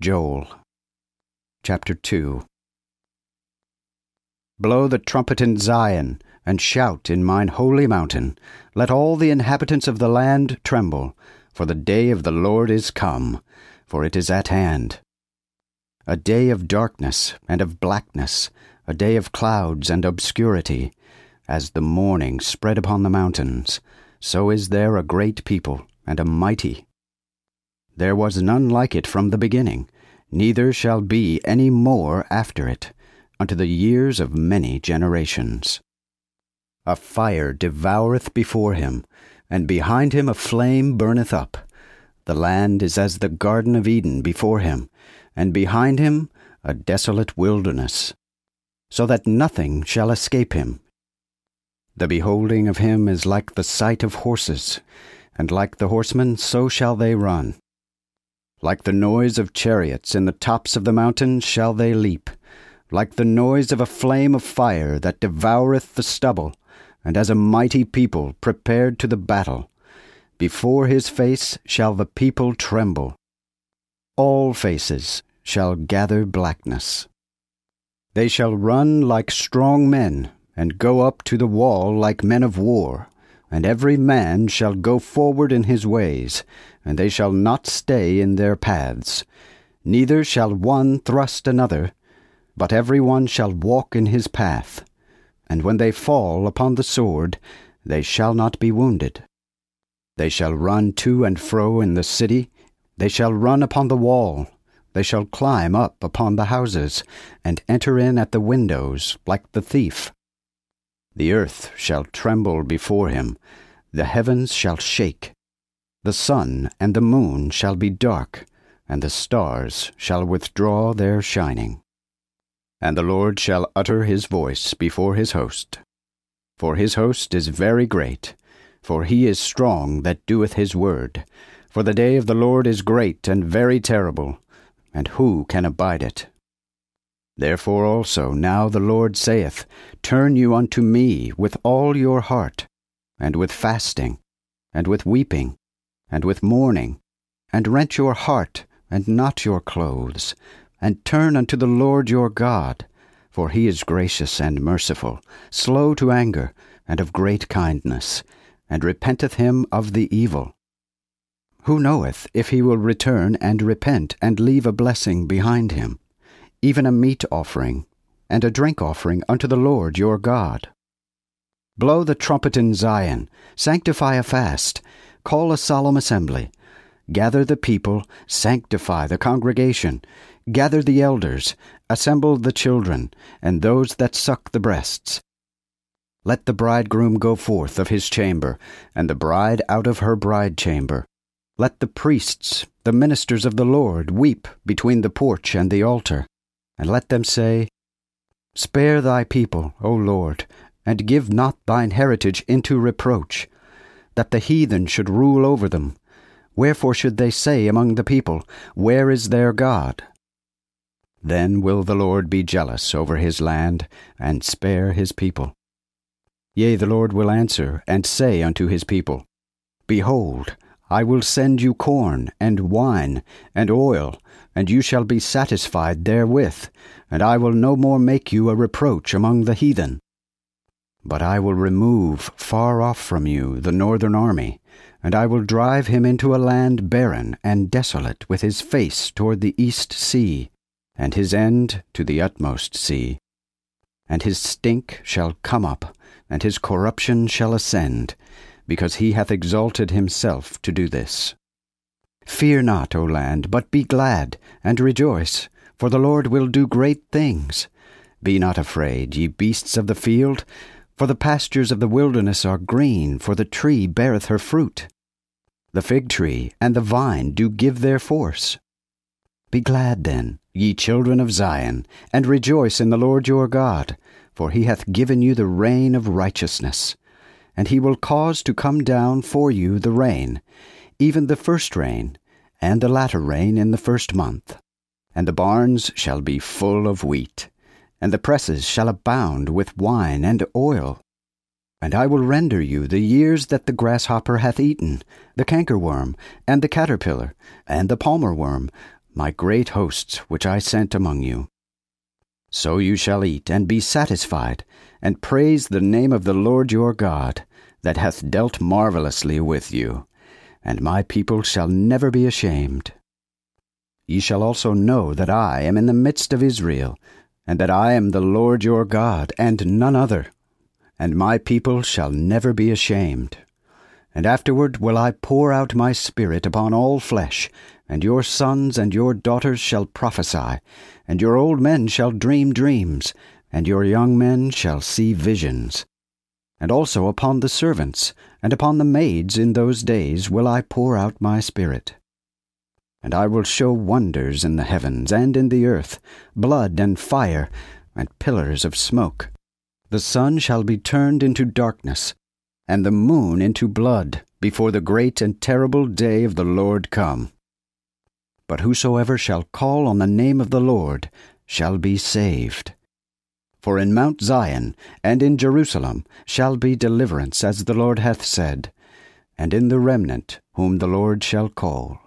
Joel. Chapter 2. Blow the trumpet in Zion, and shout in mine holy mountain. Let all the inhabitants of the land tremble, for the day of the Lord is come, for it is at hand. A day of darkness and of blackness, a day of clouds and obscurity. As the morning spread upon the mountains, so is there a great people and a mighty. There was none like it from the beginning, neither shall be any more after it, unto the years of many generations. A fire devoureth before him, and behind him a flame burneth up. The land is as the Garden of Eden before him, and behind him a desolate wilderness, so that nothing shall escape him. The beholding of him is like the sight of horses, and like the horsemen so shall they run. Like the noise of chariots in the tops of the mountains shall they leap, like the noise of a flame of fire that devoureth the stubble, and as a mighty people prepared to the battle. Before his face shall the people tremble. All faces shall gather blackness. They shall run like strong men, and go up to the wall like men of war, and every man shall go forward in his ways, and they shall not stay in their paths. Neither shall one thrust another, but every one shall walk in his path. And when they fall upon the sword, they shall not be wounded. They shall run to and fro in the city, they shall run upon the wall, they shall climb up upon the houses, and enter in at the windows like the thief. The earth shall tremble before him, the heavens shall shake. The sun and the moon shall be dark, and the stars shall withdraw their shining. And the Lord shall utter his voice before his host. For his host is very great, for he is strong that doeth his word. For the day of the Lord is great and very terrible, and who can abide it? Therefore also now the Lord saith, Turn you unto me with all your heart, and with fasting, and with weeping, and with mourning, and rent your heart, and not your clothes, and turn unto the Lord your God, for he is gracious and merciful, slow to anger, and of great kindness, and repenteth him of the evil. Who knoweth if he will return and repent and leave a blessing behind him, even a meat offering, and a drink offering unto the Lord your God? Blow the trumpet in Zion, sanctify a fast, call a solemn assembly. Gather the people, sanctify the congregation, gather the elders, assemble the children, and those that suck the breasts. Let the bridegroom go forth of his chamber, and the bride out of her bride chamber. Let the priests, the ministers of the Lord, weep between the porch and the altar, and let them say, Spare thy people, O Lord, and give not thine heritage into reproach, that the heathen should rule over them. Wherefore should they say among the people, Where is their God? Then will the Lord be jealous over his land, and spare his people. Yea, the Lord will answer, and say unto his people, Behold, I will send you corn, and wine, and oil, and you shall be satisfied therewith, and I will no more make you a reproach among the heathen. But I will remove far off from you the northern army, and I will drive him into a land barren and desolate, with his face toward the east sea, and his end to the utmost sea. And his stink shall come up, and his corruption shall ascend, because he hath exalted himself to do this. Fear not, O land, but be glad, and rejoice, for the Lord will do great things. Be not afraid, ye beasts of the field, for the pastures of the wilderness are green, for the tree beareth her fruit. The fig tree and the vine do give their force. Be glad then, ye children of Zion, and rejoice in the Lord your God, for he hath given you the rain of righteousness. And he will cause to come down for you the rain, even the first rain, and the latter rain in the first month. And the barns shall be full of wheat, and the presses shall abound with wine and oil. And I will render you the years that the grasshopper hath eaten, the cankerworm, and the caterpillar, and the palmer worm, my great hosts which I sent among you. So you shall eat and be satisfied, and praise the name of the Lord your God, that hath dealt marvelously with you, and my people shall never be ashamed. Ye shall also know that I am in the midst of Israel, and that I am the Lord your God, and none other, and my people shall never be ashamed. And afterward will I pour out my Spirit upon all flesh, and your sons and your daughters shall prophesy, and your old men shall dream dreams, and your young men shall see visions. And also upon the servants and upon the maids in those days will I pour out my Spirit. And I will show wonders in the heavens and in the earth, blood and fire, and pillars of smoke. The sun shall be turned into darkness, and the moon into blood, before the great and terrible day of the Lord come. But whosoever shall call on the name of the Lord shall be saved. For in Mount Zion and in Jerusalem shall be deliverance, as the Lord hath said, and in the remnant whom the Lord shall call.